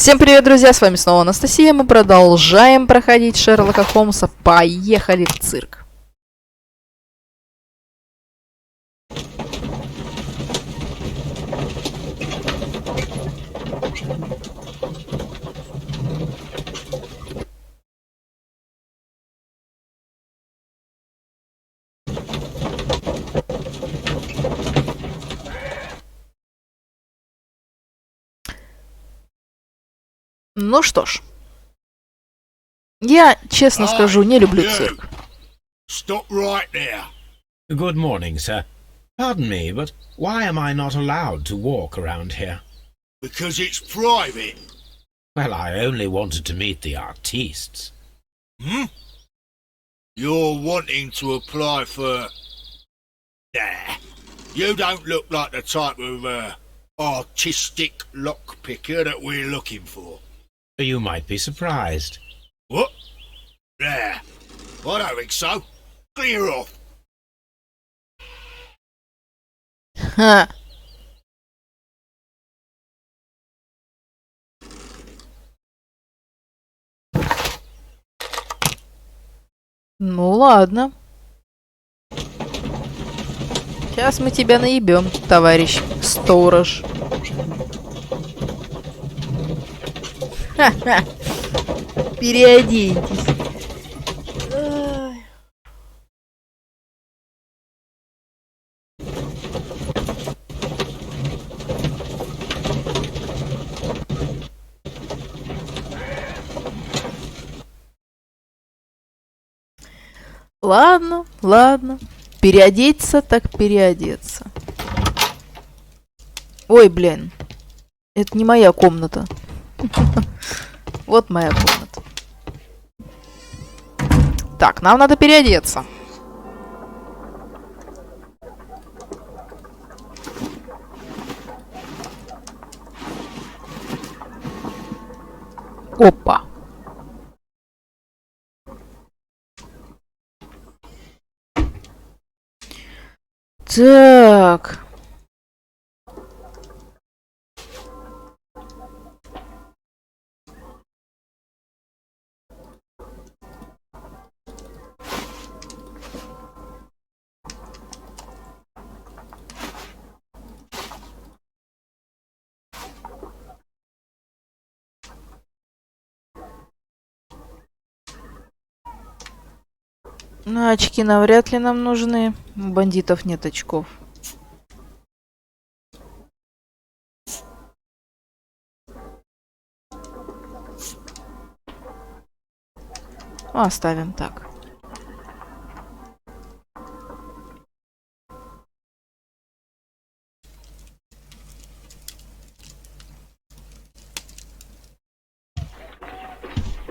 Всем привет, друзья! С вами снова Анастасия. Мы продолжаем проходить Шерлока Холмса. Поехали в цирк. Ну что ж, я, честно скажу, не люблю цирк. Stop right there. Good morning, sir. Pardon me, but why am I not allowed to walk around here? Because it's private. Well, I only wanted to meet the artistes. You're wanting to apply for... Nah. You don't look like the type of artistic lockpicker that we're looking for. You might be surprised. What? Nah. I don't think so. Clear off. Ха. Ну ладно. Сейчас мы тебя наебем, товарищ сторож. Ха-ха. Переоденьтесь. Ай. Ладно, ладно. Переодеться так переодеться. Ой, блин. Это не моя комната. Вот моя комната. Так, нам надо переодеться. Опа. Так. Ну, очки навряд ли нам нужны. У бандитов нет очков. Оставим так.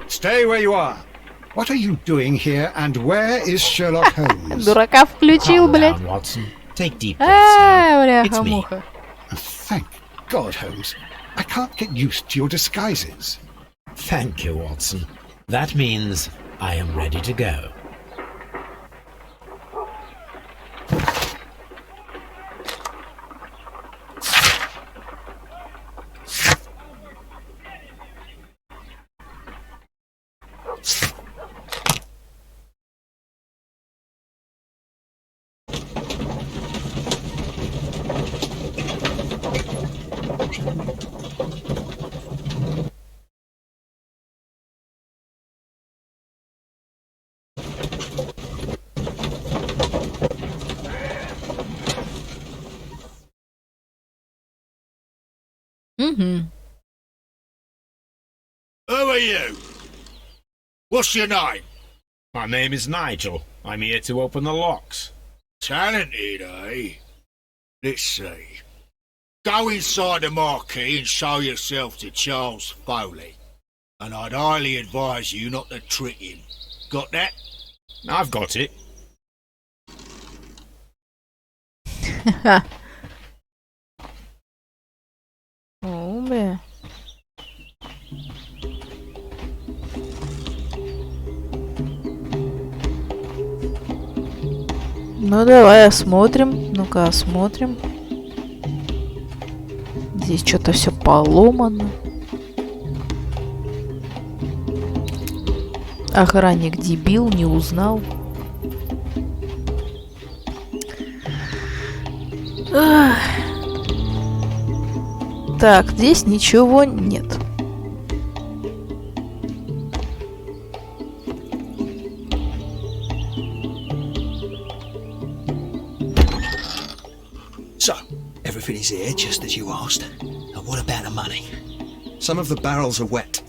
Stay where you are. What are you doing here, and where is Sherlock Holmes? Дурака включил, Calm блядь. down, Watson. Take deep breaths now. It's me. Бляха-муха. Thank God, Holmes. I can't get used to your disguises. Thank you, Watson. That means I am ready to go. Угу. Who are you? What's your name? My name is Nigel. I'm here to open the locks. Talented, eh? Let's see. Go inside the marquee and show yourself to Charles Foley. And I'd highly advise you not to trick him. Got that? I've got it. Ха-ха. О, бля. Ну давай осмотрим. Ну-ка осмотрим. Здесь что-то все поломано. Охранник дебил, не узнал. Ах. Так, здесь ничего нет. So, everything is here just as you asked. And what about the money? Some of the barrels are wet.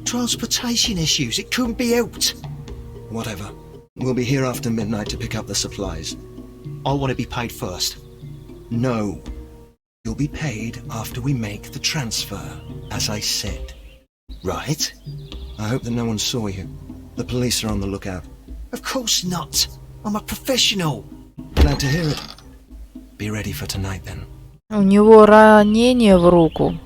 Transportation issues, it couldn't be helped. Whatever. We'll be here after midnight to pick up the supplies. I want to be paid first. No. You'll be paid after we make the transfer, as I said. Right? I hope that no one saw you. The police are on the lookout. Of course not. I'm a professional. Glad to hear it. Be ready for tonight then. У него ранение в руку.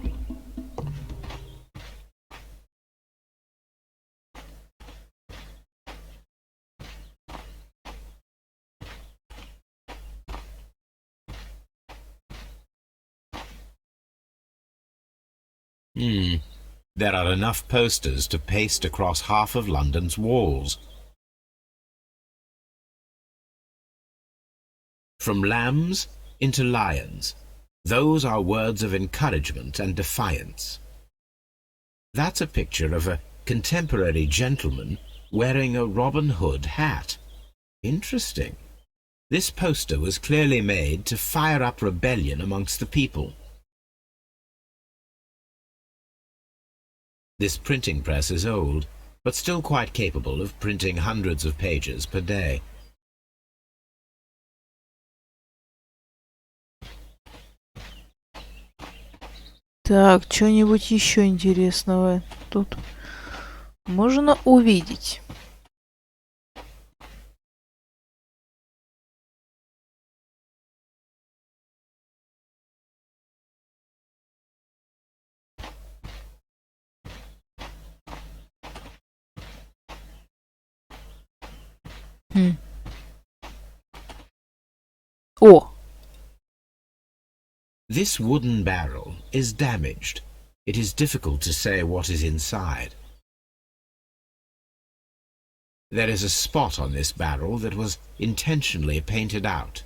There are enough posters to paste across half of London's walls. From lambs into lions. Those are words of encouragement and defiance. That's a picture of a contemporary gentleman wearing a Robin Hood hat. Interesting. This poster was clearly made to fire up rebellion amongst the people. This printing press is old, but still quite capable of printing hundreds of pages per day. Так, что-нибудь еще интересного тут можно увидеть. О! This wooden barrel is damaged. It is difficult to say what is inside. There is a spot on this barrel that was intentionally painted out.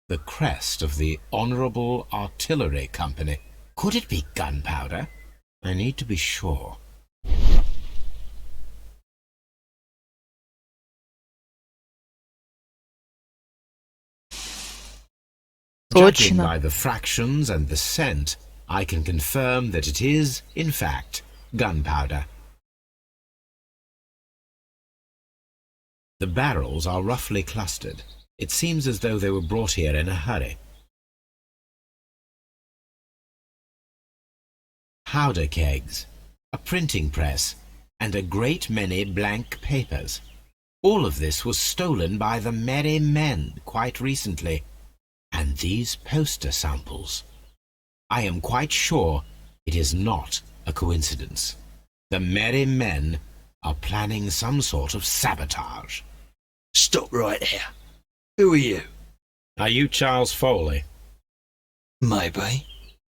The crest of the Honourable Artillery Company. Could it be gunpowder? I need to be sure. Judging by the fractions and the scent, I can confirm that it is, in fact, gunpowder. The barrels are roughly clustered. It seems as though they were brought here in a hurry. Powder kegs, a printing press, and a great many blank papers. All of this was stolen by the Merry Men quite recently. And these poster samples. I am quite sure it is not a coincidence. The Merry Men are planning some sort of sabotage. Stop right there. Who are you? Are you Charles Foley? Maybe.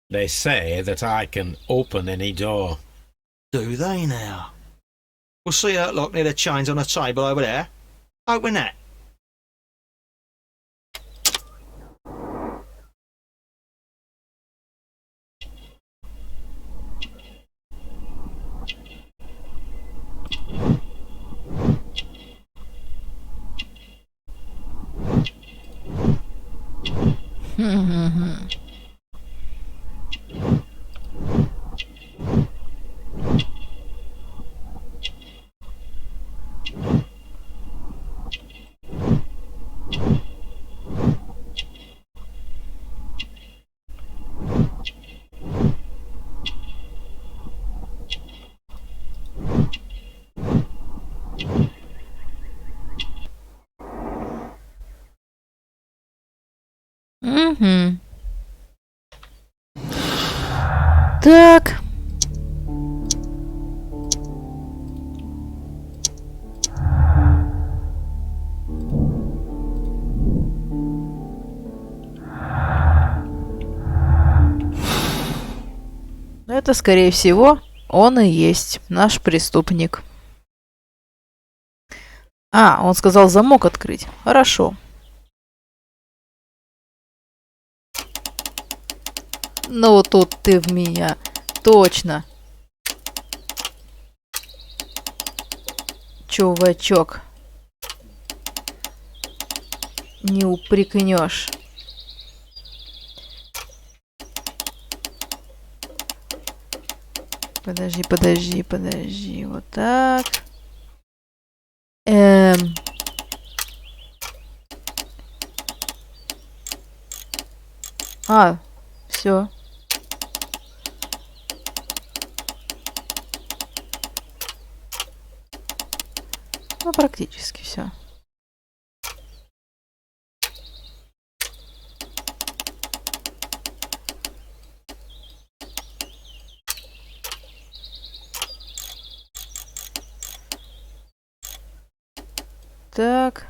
They say that I can open any door. Do they now? We'll see that lock near the chains on the table over there. Open that. Угу. Так. Это, скорее всего, он и есть наш преступник. А, он сказал замок открыть. Хорошо. Ну, тут ты в меня. Точно. Чувачок. Не упрекнешь. Подожди, подожди, подожди. Вот так. А, все. Ну, практически все. Так.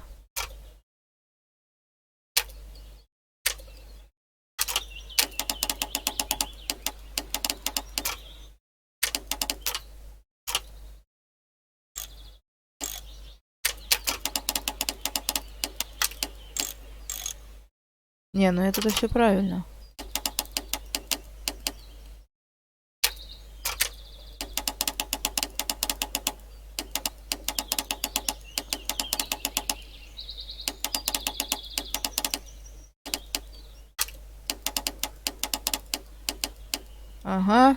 Не, ну это все правильно. Ага.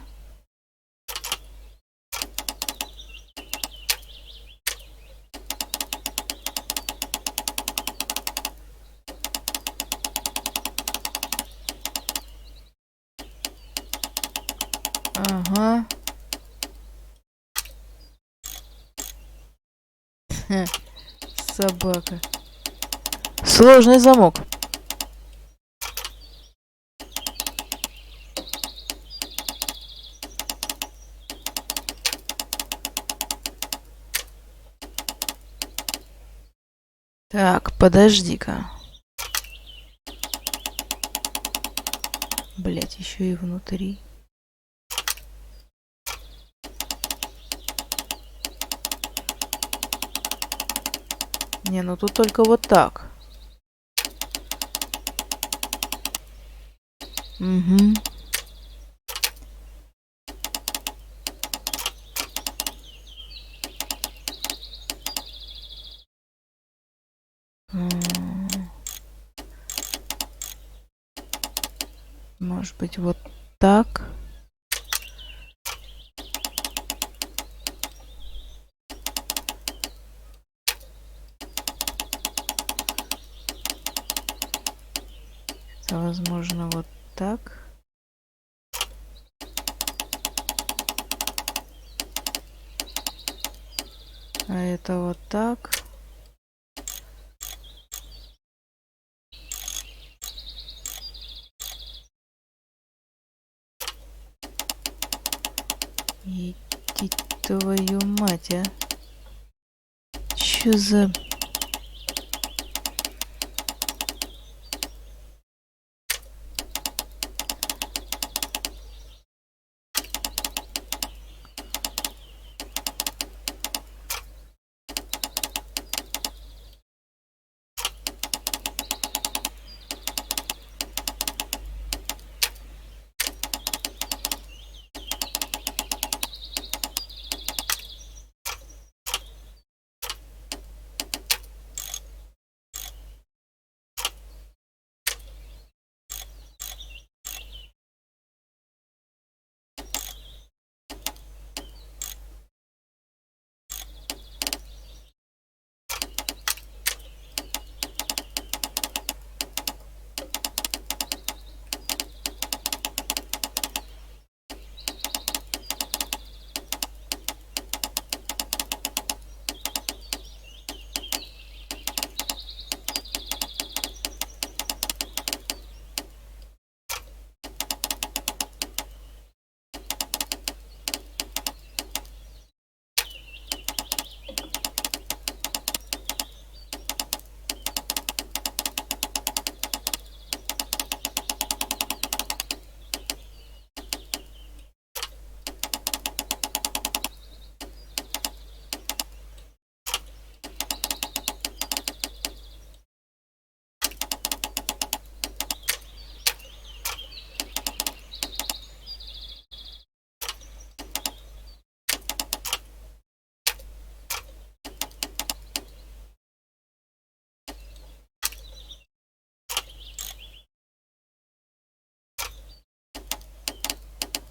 Ага. Хе, собака. Сложный замок. Так, подожди-ка. Блять, еще и внутри. Не, ну тут только вот так. Угу. Может быть, вот так. Это, возможно, вот так. А это вот так. Иди твою мать, а. Чё за...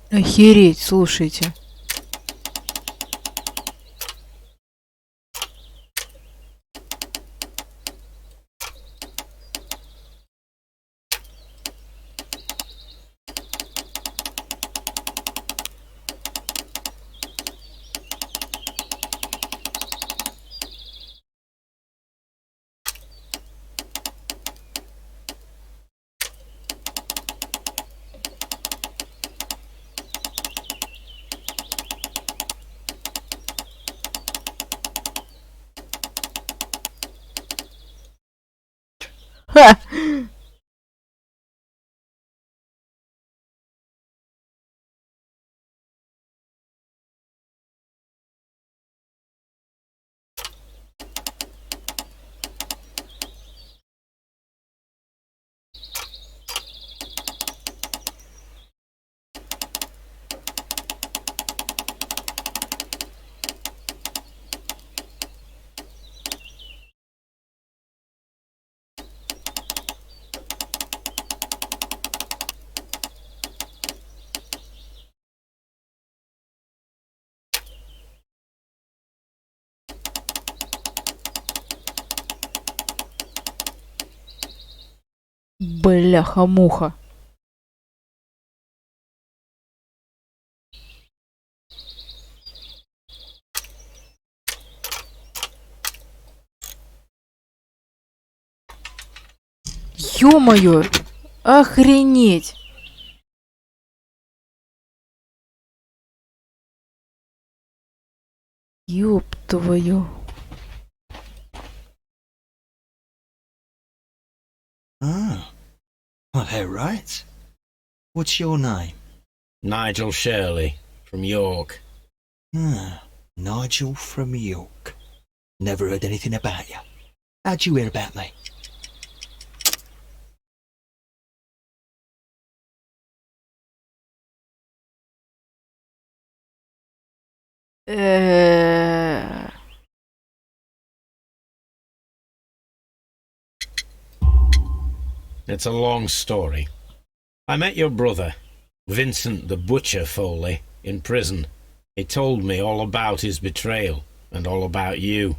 Охереть, слушайте. Ха! Бляха-муха. Ё-моё! Охренеть! Ёб твою. Oh. Well, they're right. What's your name? Nigel Shirley, from York. Ah, Nigel from York. Never heard anything about you. How'd you hear about me? Э. It's a long story. I met your brother, Vincent the Butcher Foley, in prison. He told me all about his betrayal and all about you.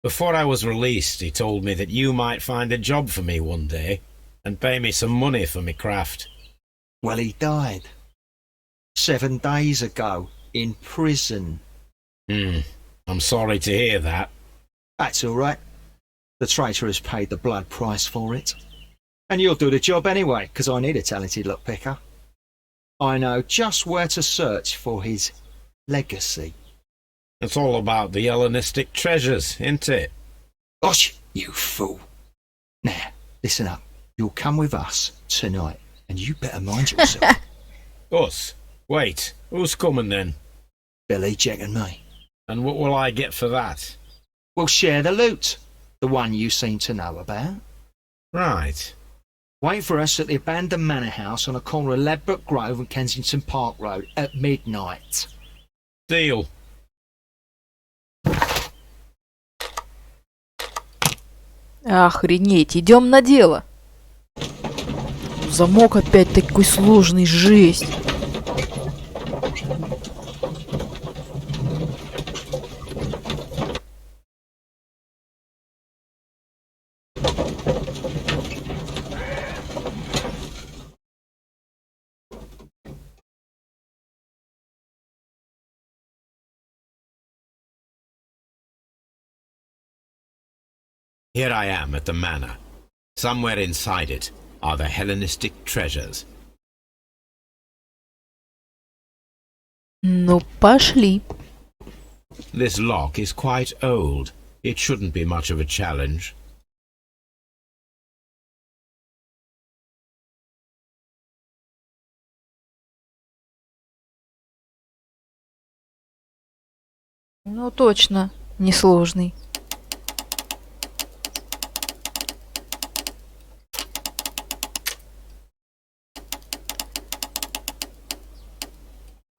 Before I was released, he told me that you might find a job for me one day and pay me some money for me craft. Well, he died 7 days ago in prison. I'm sorry to hear that. That's all right. The traitor has paid the blood price for it. And you'll do the job anyway, because I need a talented lockpicker. I know just where to search for his legacy. It's all about the Hellenistic treasures, isn't it? Gosh, you fool. Now, listen up. You'll come with us tonight, and you better mind yourself. Us? Wait, who's coming then? Billy, Jack and me. And what will I get for that? We'll share the loot. The one you seem to know about. Right. Wait for us at the abandoned manor house on the corner of Ladbroke Grove and Kensington Park Road at midnight. Deal. Охренеть, идем на дело. Замок опять такой сложный, жесть. Here I am at the manor. Somewhere inside it are the Hellenistic treasures. Ну, пошли. This lock is quite old. It shouldn't be much of a challenge. Ну, точно, несложный.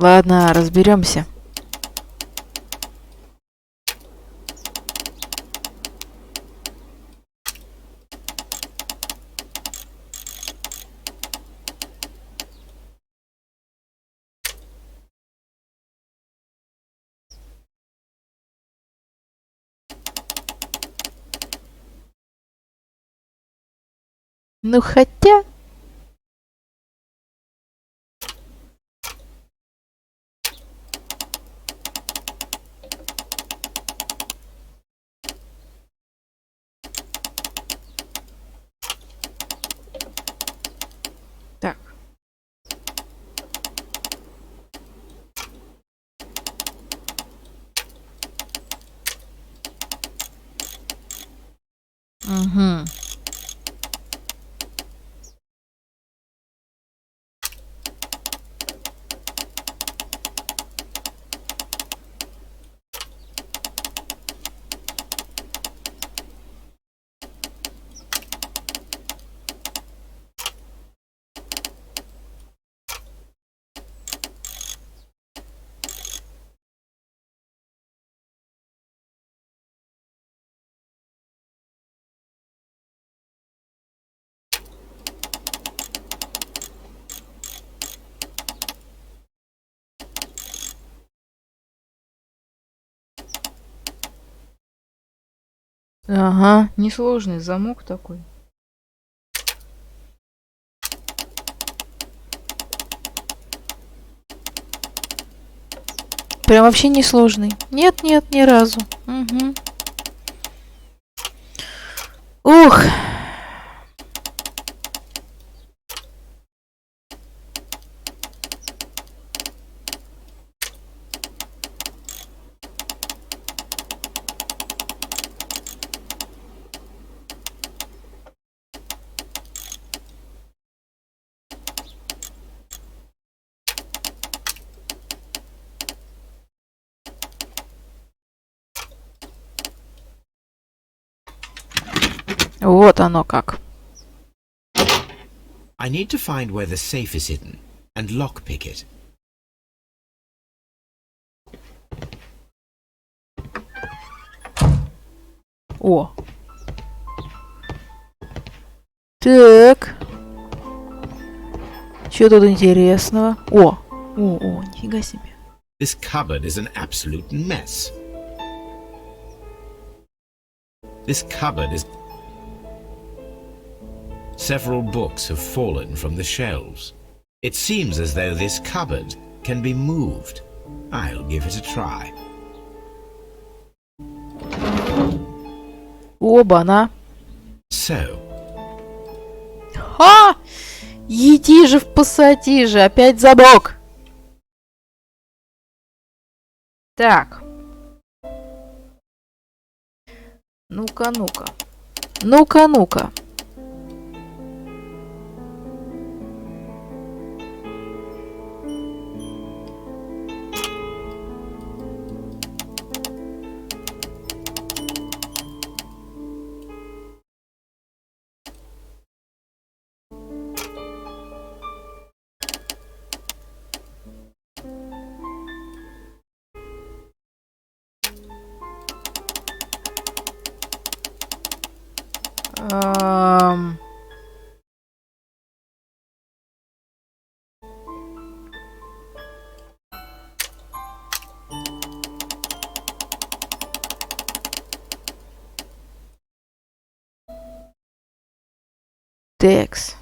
Ладно, разберемся. Ну хотя... Так. Угу. Ага, несложный замок такой. Прям вообще несложный. Нет, нет, ни разу. Угу. Ух. Вот оно как. I need to find where the safe is hidden and lockpick it. О. Так. Что тут интересного? О, нифига себе. This cupboard is an absolute mess. This cupboard is... Several books have fallen from the shelves. It seems as though this cupboard can be moved. I'll give it a try. Оба-на. So, Ха! Иди же в пассатижи, опять замок. Так. Ну-ка, ну-ка. Ну-ка, ну-ка. Текс.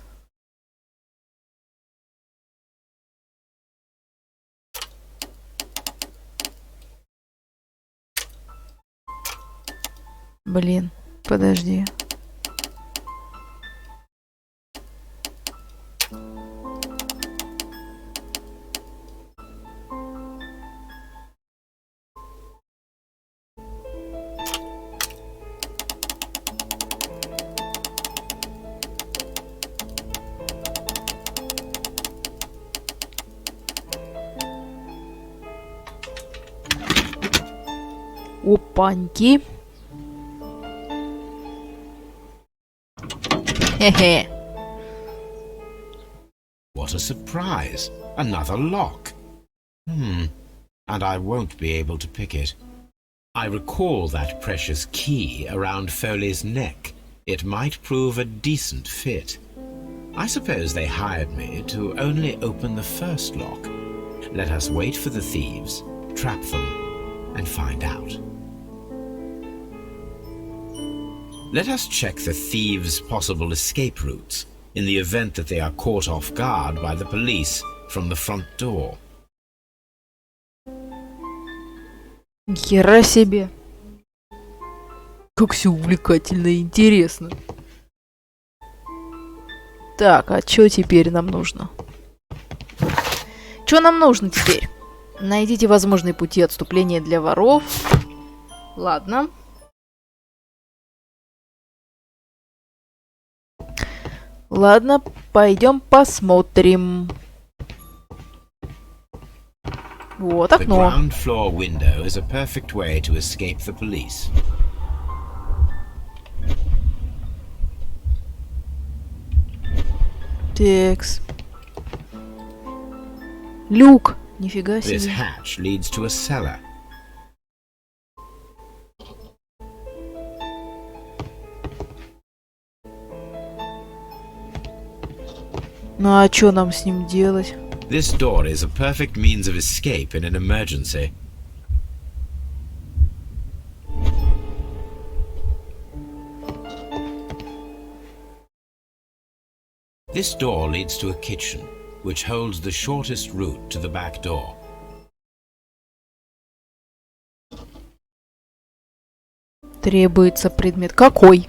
Блин, подожди. Опаньки. Хе-хе. what a surprise! Another lock. And I won't be able to pick it. I recall that precious key around Foley's neck. It might prove a decent fit. I suppose they hired me to only open the first lock. Let us wait for the thieves, trap them, and find out. Let us check the thieves' possible escape routes in the event that they are caught off guard by the police from the front door. Хера себе. Как все увлекательно и интересно. Так, а что теперь нам нужно? Что нам нужно теперь? Найдите возможные пути отступления для воров. Ладно. Ладно, пойдем посмотрим. Вот The окно. ground floor window is a perfect way to escape the police. Текс. Люк. Нифига This себе. hatch leads to a cellar. Ну а что нам с ним делать? This door is a perfect means of escape in an emergency. This door leads to a kitchen, which holds the shortest route to the back door. Требуется предмет. Какой?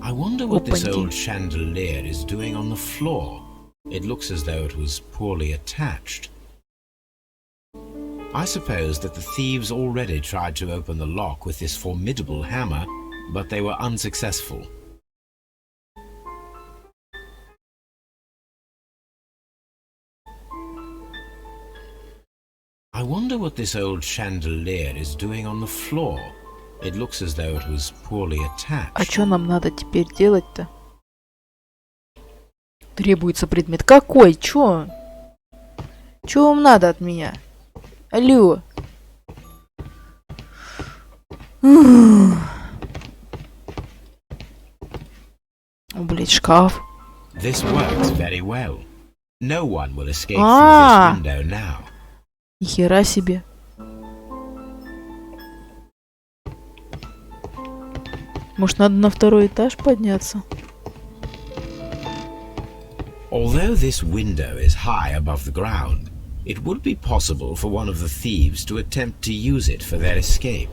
I wonder what this Опаньки. old chandelier is doing on the floor. It looks as though it was poorly attached. I suppose that the thieves already tried to open the lock with this formidable hammer, but they were unsuccessful. I wonder what this old chandelier is doing on the floor. It looks as though it was poorly attached. А что нам надо теперь делать-то? Требуется предмет. Какой? Чё? Чё вам надо от меня? Алло. О, блядь, шкаф. This works very well. No one will escape Ah. through this window now. Нихера себе. Может, надо на второй этаж подняться? Although this window is high above the ground, it would be possible for one of the thieves to attempt to use it for their escape.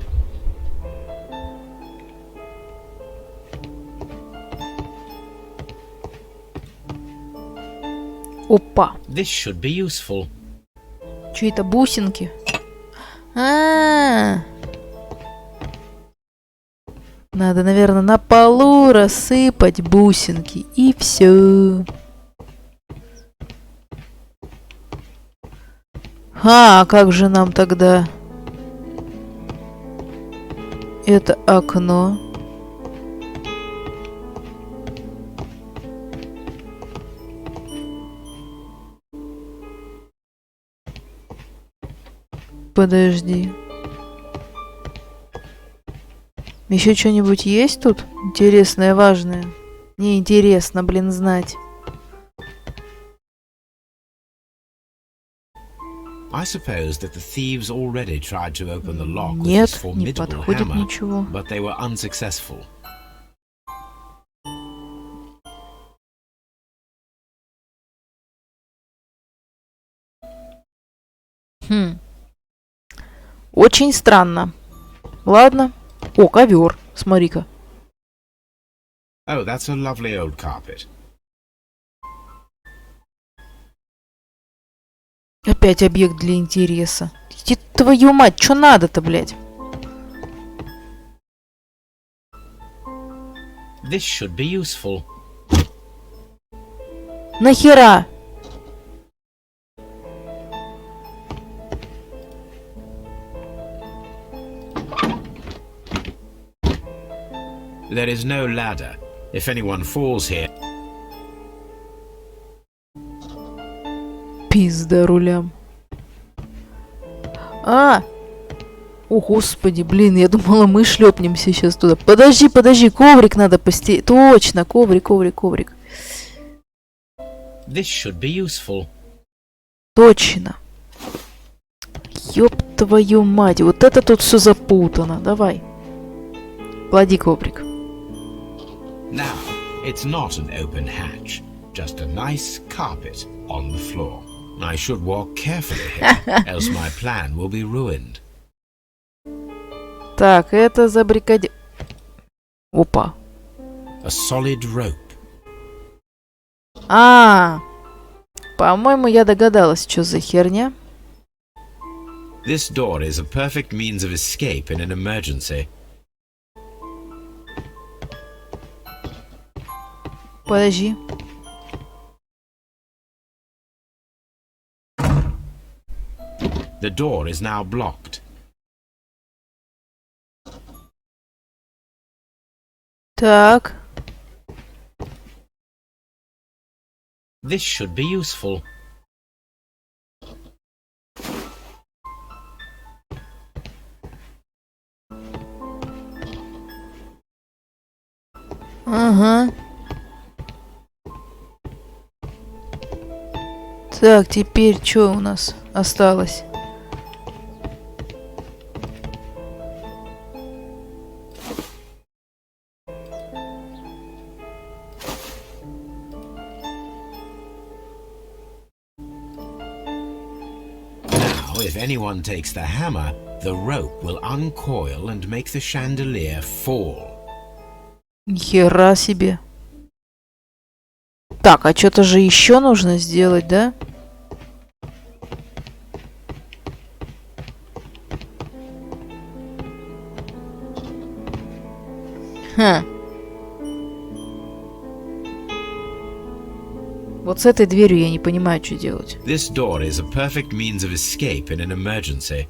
Опа. This should be useful. Чё это, бусинки? А-а-а. Надо, наверное, на полу рассыпать бусинки. И все. А как же нам тогда это окно? Подожди. Еще что-нибудь есть тут? Интересное, важное. Мне интересно, блин, знать. I suppose that the thieves already tried to open the lock with this Нет, не formidable подходит hammer, ничего. but they were unsuccessful. Очень странно. Ладно. О, ковер. Смотри-ка. Oh, that's a lovely old carpet. Опять объект для интереса. Иди, твою мать, что надо-то, блядь? This should be useful. Нахера? There is no ladder. If anyone falls here, Пизда рулям. А! О, господи, блин, я думала, мы шлепнемся сейчас туда. Подожди, подожди, коврик надо постелить. Точно, коврик, коврик, коврик. This should be useful. Точно. Ёб твою мать, вот это тут все запутано. Давай. Клади коврик. Now, it's not an open hatch, just a nice carpet on the floor. I should walk carefully here, else my plan will be ruined. Так, это забрикади... Опа. A solid rope. По-моему, я догадалась, что за херня. This door is a perfect means of escape in an emergency. Подожди. The door is now blocked. Так. This should be useful. Ага. Так, теперь что у нас осталось? Now, if anyone takes the hammer, the rope will uncoil and make the chandelier fall. Хера себе. Так, а что-то же еще нужно сделать, да? Хм. Вот с этой дверью я не понимаю, что делать. This door is a perfect means of escape in an emergency.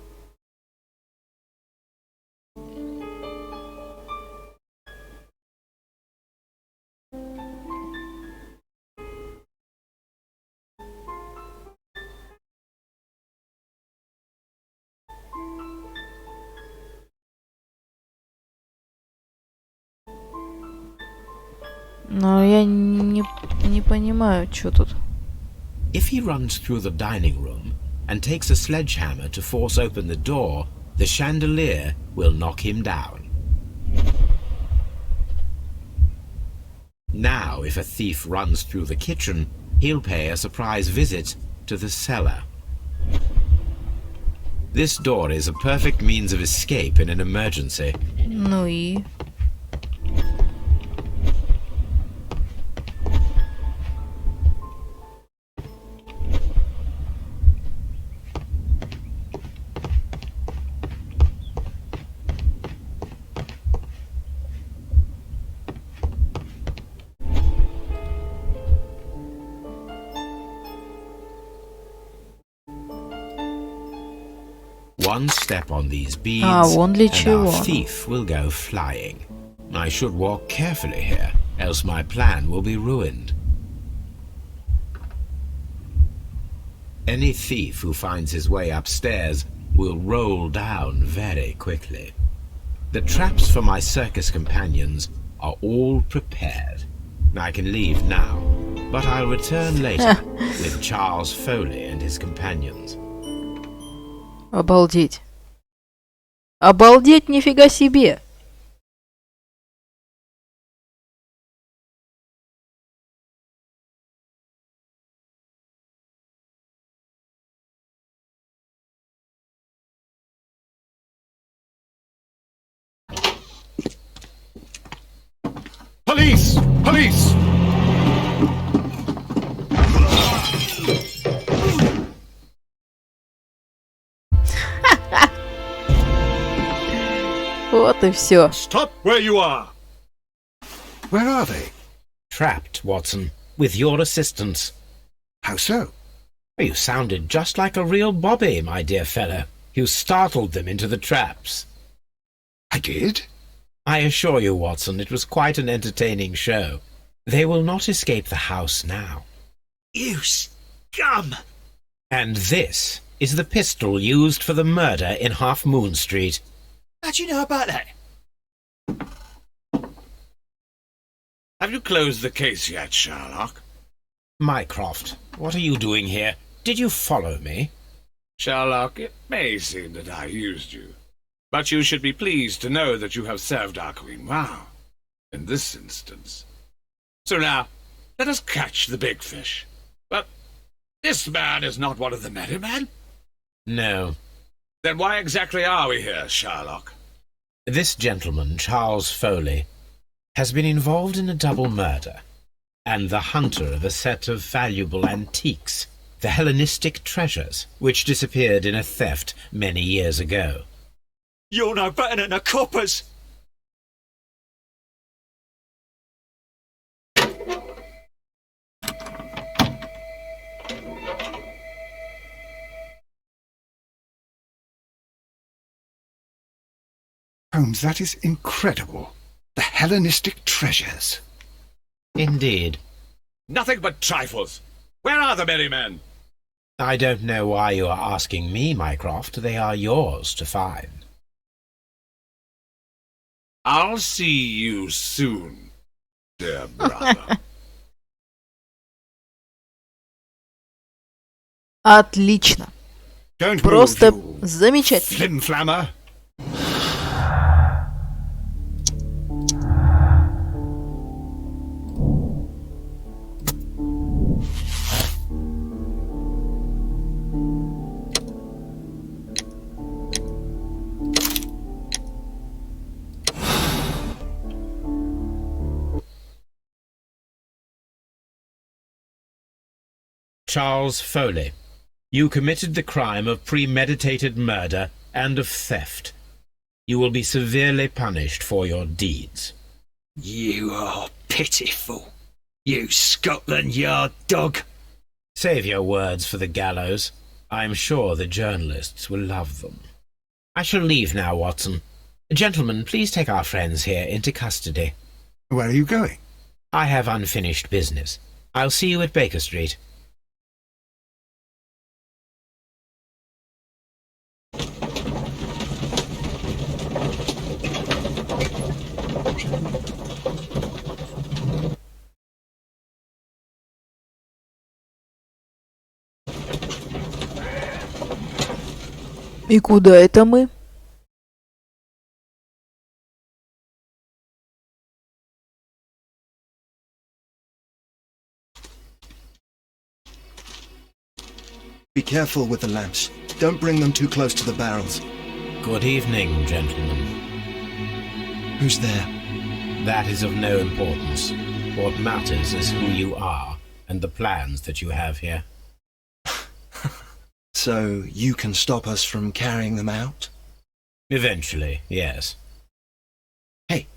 Но я не понимаю, что тут. If he runs through the dining room and takes a sledgehammer to force open the door, the chandelier will knock him down. Now, if a thief runs through the kitchen, he'll pay a surprise visit to the cellar. This door is a perfect means of escape in an emergency. Ну и... One step on these beads, вон для and чего. our thief will go flying. I should walk carefully here, else my plan will be ruined. Any thief who finds his way upstairs will roll down very quickly. The traps for my circus companions are all prepared. I can leave now, but I'll return later with Charles Foley and his companions. Обалдеть. Обалдеть, нифига себе. Police! Police! Вот и все. Stop where you are! Where are they? Trapped, Watson, with your assistance. How so? You sounded just like a real Bobby, my dear fellow. You startled them into the traps. I did? I assure you, Watson, it was quite an entertaining show. They will not escape the house now. You scum! And this is the pistol used for the murder in Half Moon Street. How do you know about that? Have you closed the case yet, Sherlock? Mycroft, what are you doing here? Did you follow me? Sherlock, it may seem that I used you, but you should be pleased to know that you have served our Queen well, in this instance. So now, let us catch the big fish. But this man is not one of the merry men? No. Then why exactly are we here, Sherlock? This gentleman, Charles Foley, has been involved in a double murder, and the hunter of a set of valuable antiques, the Hellenistic treasures, which disappeared in a theft many years ago. You're no better than the coppers! Holmes, that is incredible. The Hellenistic treasures. Indeed. Nothing but trifles. Where are the merry men? I don't know why you are asking me, Mycroft. They are yours to find. I'll see you soon, dear brother. Отлично. Don't Просто move, you замечательно. flim-flammer. Charles Foley, you committed the crime of premeditated murder and of theft. You will be severely punished for your deeds. You are pitiful, you Scotland Yard dog. Save your words for the gallows. I am sure the journalists will love them. I shall leave now, Watson. Gentlemen, please take our friends here into custody. Where are you going? I have unfinished business. I'll see you at Baker Street. И куда это мы? Be careful with the lamps. Don't bring them too close to the barrels. Good evening, gentlemen. Who's there? That is of no importance. What matters is who you are and the plans that you have here. So you can stop us from carrying them out? Eventually, yes. Hey,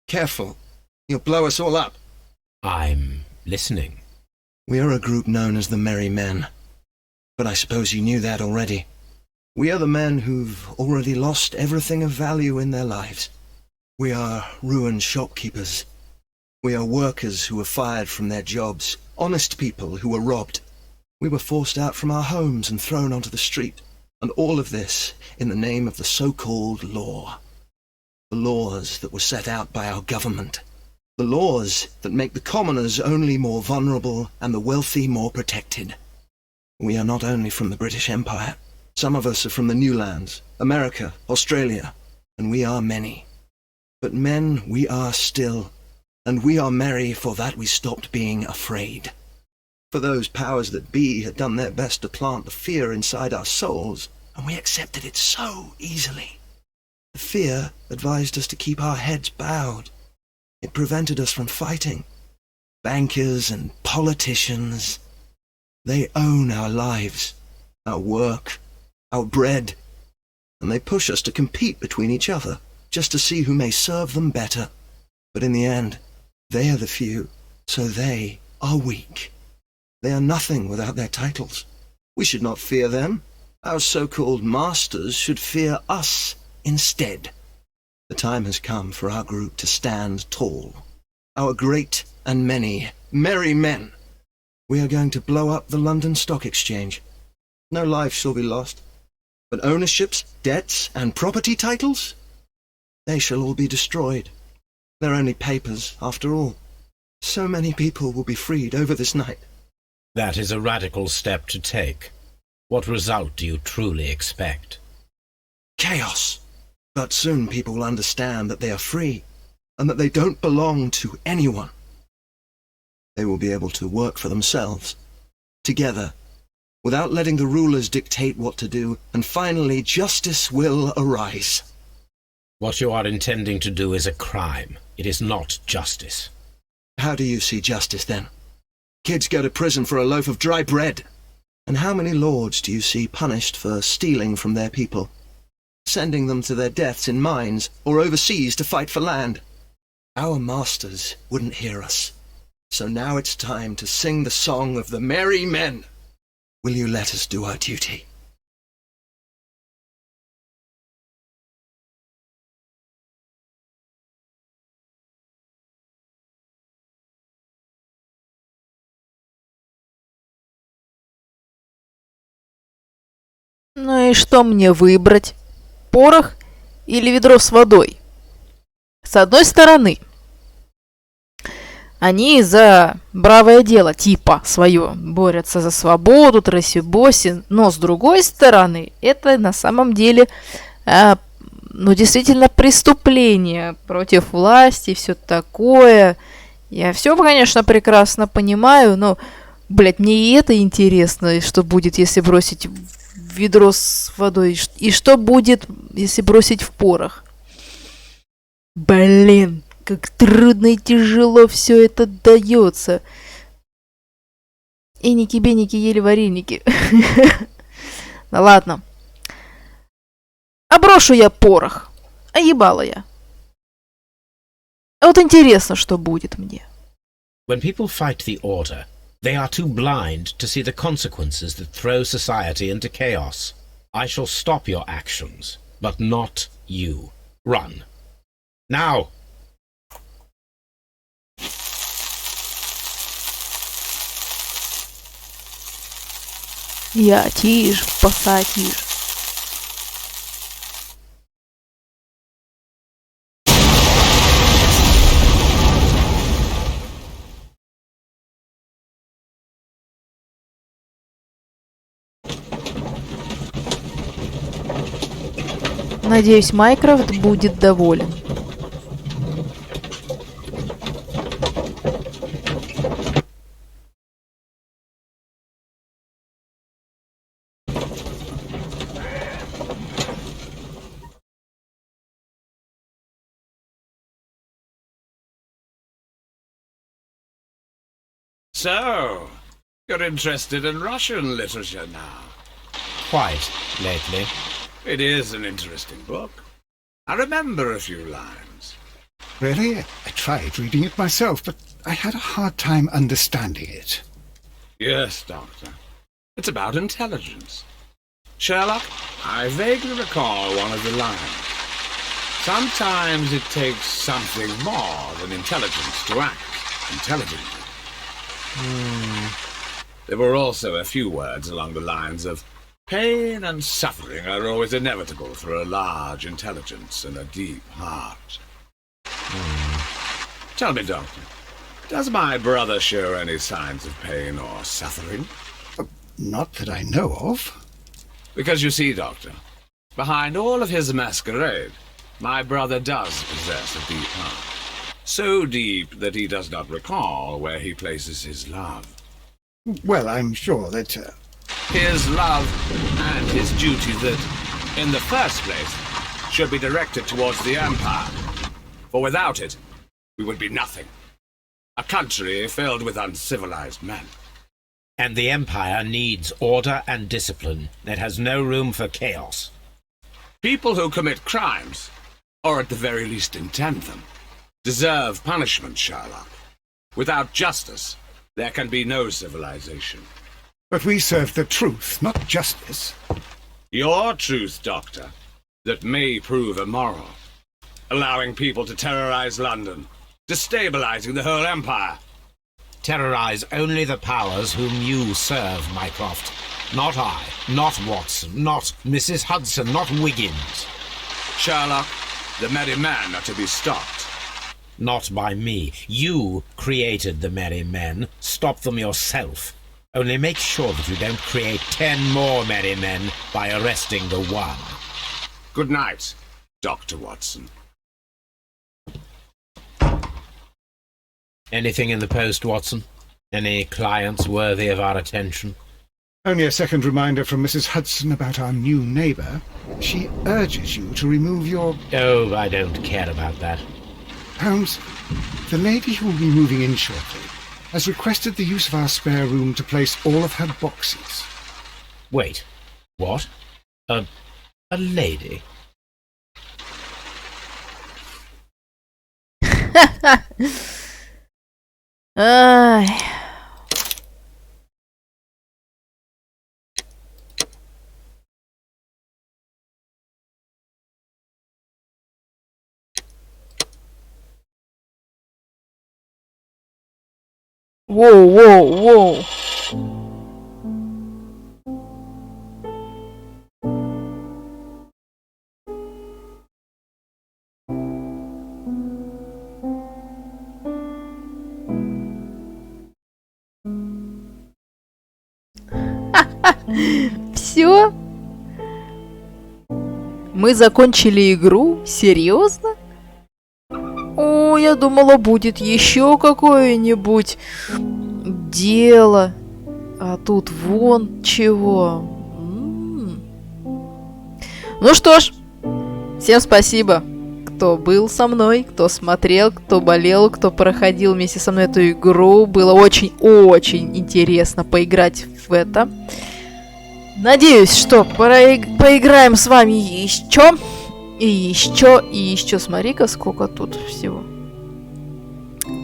careful. You'll blow us all up. I'm listening. We are a group known as the Merry Men. But I suppose you knew that already. We are the men who've already lost everything of value in their lives. We are ruined shopkeepers. We are workers who were fired from their jobs, honest people who were robbed. We were forced out from our homes and thrown onto the street, and all of this in the name of the so-called law. The laws that were set out by our government. The laws that make the commoners only more vulnerable and the wealthy more protected. We are not only from the British Empire. Some of us are from the New Lands, America, Australia, and we are many. But men we are still, and we are merry for that we stopped being afraid. For those powers that be had done their best to plant the fear inside our souls, and we accepted it so easily. The fear advised us to keep our heads bowed. It prevented us from fighting. Bankers and politicians, they own our lives, our work, our bread, and they push us to compete between each other, just to see who may serve them better. But in the end, they are the few, so they are weak. They are nothing without their titles. We should not fear them. Our so-called masters should fear us instead. The time has come for our group to stand tall. Our great and many merry men. We are going to blow up the London Stock Exchange. No life shall be lost. But ownerships, debts, and property titles? They shall all be destroyed. They're only papers, after all. So many people will be freed over this night. That is a radical step to take. What result do you truly expect? Chaos. But soon people will understand that they are free, and that they don't belong to anyone. They will be able to work for themselves, together, without letting the rulers dictate what to do, and finally justice will arise. What you are intending to do is a crime. It is not justice. How do you see justice, then? Kids go to prison for a loaf of dry bread. And how many lords do you see punished for stealing from their people, sending them to their deaths in mines or overseas to fight for land? Our masters wouldn't hear us. So now it's time to sing the song of the merry men. Will you let us do our duty? Ну и что мне выбрать? Порох или ведро с водой? С одной стороны, они за бравое дело, типа свое, борются за свободу, траси-боси, но с другой стороны, это на самом деле, ну, действительно преступление против власти, все такое. Я все, конечно, прекрасно понимаю, но, блядь, мне и это интересно, и что будет, если бросить в ведро с водой, и что будет, если бросить в порох. Блин, как трудно и тяжело все это дается. Эники-беники ели вареники. Ну ладно. А брошу я порох. А ебала я. А вот интересно, что будет мне. When people fight the order, they are too blind to see the consequences that throw society into chaos. I shall stop your actions, but not you. Run. Now! Я тишь, посадишь. Надеюсь, Майкрофт будет доволен. So, you're interested in Russian literature now? Quite, lately. It is an interesting book. I remember a few lines. Really? I tried reading it myself, but I had a hard time understanding it. Yes, Doctor. It's about intelligence. Sherlock, I vaguely recall one of the lines. Sometimes it takes something more than intelligence to act intelligently. There were also a few words along the lines of pain and suffering are always inevitable for a large intelligence and a deep heart. Tell me, Doctor, does my brother show any signs of pain or suffering? Not that I know of. Because you see, Doctor, behind all of his masquerade, my brother does possess a deep heart. So deep that he does not recall where he places his love. Well, I'm sure that... His love and his duty that, in the first place, should be directed towards the Empire. For without it, we would be nothing. A country filled with uncivilized men. And the Empire needs order and discipline. It has no room for chaos. People who commit crimes, or at the very least intend them, deserve punishment, Sherlock. Without justice, there can be no civilization. But we serve the truth, not justice. Your truth, Doctor, that may prove immoral. Allowing people to terrorize London, destabilizing the whole empire. Terrorize only the powers whom you serve, Mycroft. Not I, not Watson, not Mrs. Hudson, not Wiggins. Sherlock, the merry men are to be stopped. Not by me. You created the merry men. Stop them yourself. Only make sure that you don't create 10 more merry men by arresting the one. Good night, Dr. Watson. Anything in the post, Watson? Any clients worthy of our attention? Only a second reminder from Mrs. Hudson about our new neighbour. She urges you to remove your... Oh, I don't care about that. Holmes, the lady who will be moving in shortly has requested the use of our spare room to place all of her boxes. Wait, what? A lady? Ай. Воу, воу, воу. Все? Мы закончили игру? Серьезно? О, я думала, будет еще какое-нибудь дело. А тут вон чего. Ну что ж, всем спасибо, кто был со мной, кто смотрел, кто болел, кто проходил вместе со мной эту игру. Было очень-очень интересно поиграть в это. Надеюсь, что поиграем с вами еще. И еще. Смотри-ка, сколько тут всего.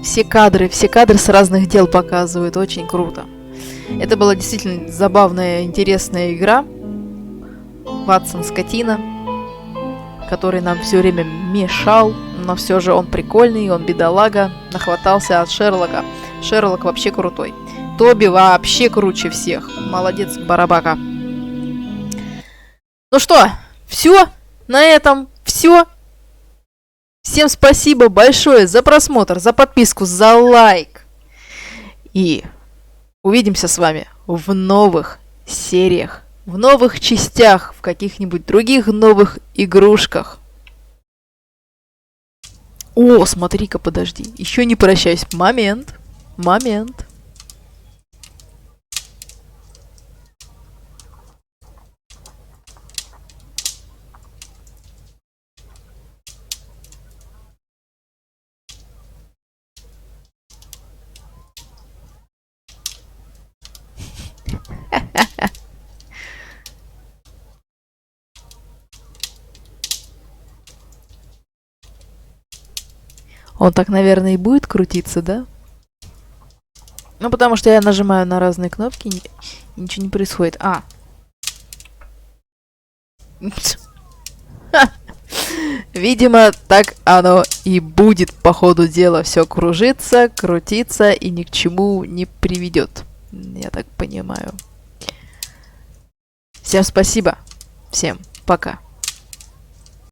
Все кадры с разных дел показывают. Очень круто. Это была действительно забавная, интересная игра. Ватсон скотина, который нам все время мешал. Но все же он прикольный, он бедолага. Нахватался от Шерлока. Шерлок вообще крутой. Тоби вообще круче всех. Молодец, барабака. Ну что, все? На этом все. Всем спасибо большое за просмотр, за подписку, за лайк. И увидимся с вами в новых сериях, в новых частях, в каких-нибудь других новых игрушках. О, смотри-ка, подожди. Еще не прощаюсь. Момент. Он так, наверное, и будет крутиться, да? Ну, потому что я нажимаю на разные кнопки, и ничего не происходит. Видимо, так оно и будет по ходу дела. Все кружится, крутится и ни к чему не приведет. Я так понимаю. Всем спасибо. Всем пока.